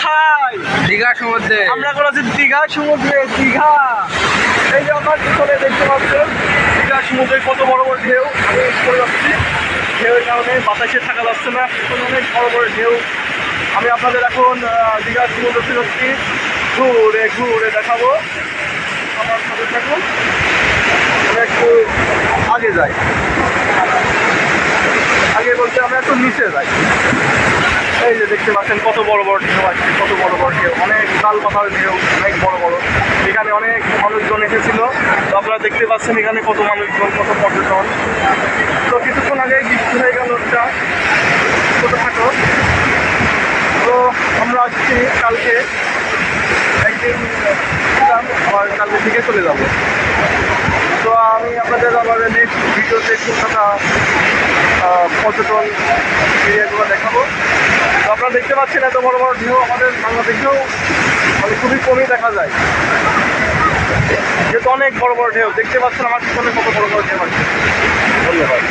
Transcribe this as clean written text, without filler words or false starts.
কোথায়? দীঘা সমুদ্রে। আমরা এখন আছি দীঘা সমুদ্রে। দীঘা, এই যে আমার পিছনে দেখতে পাচ্ছেন দীঘা সমুদ্রে কত বড় বড় ঢেউ। আমি পড়ে যাচ্ছি ঢেউয়ের কারণে, বাতাসে থাকা যাচ্ছে না, অনেক বড় বড় ঢেউ। আমি আপনাদের এখন দীঘা সমুদ্র তীরটি ঘুরে ঘুরে দেখাবো। আমার সাথে থাকুন, আমরা একটু আগে যাই। আগে বলতে আমরা একটু নিচে যাই। এই যে দেখতে পাচ্ছেন কত বড় বড় ঢেউ আছে, কত বড় বড় ঢেউ, অনেক তাল পাতার ঢেউ, অনেক বড় বড়। এখানে অনেক মানুষজন এসেছিল, তো আপনারা দেখতে পাচ্ছেন এখানে কত মানুষজন, কত পর্যটন। তো কিছুক্ষণ আগে বৃষ্টি হয়ে গেল একটা ছোটোখাটো। তো আমরা আসছি কালকে, একদিন ছিলাম, আবার কালকে থেকে চলে যাব। তো আমি আপনাদের আবার নেক্সট ভিডিওতে কলকাতা পর্যটন এরিয়াগুলো দেখাবো। তো আপনারা দেখতে পাচ্ছেন এত বড় বড় ঢেউ আমাদের বাংলাদেশেও মানে খুবই কমই দেখা যায়, যেহেতু অনেক বড় বড় ঢেউ। দেখতে পাচ্ছেন আমার পিছনে কত বড় বড় ঢেউ আছে। ধন্যবাদ।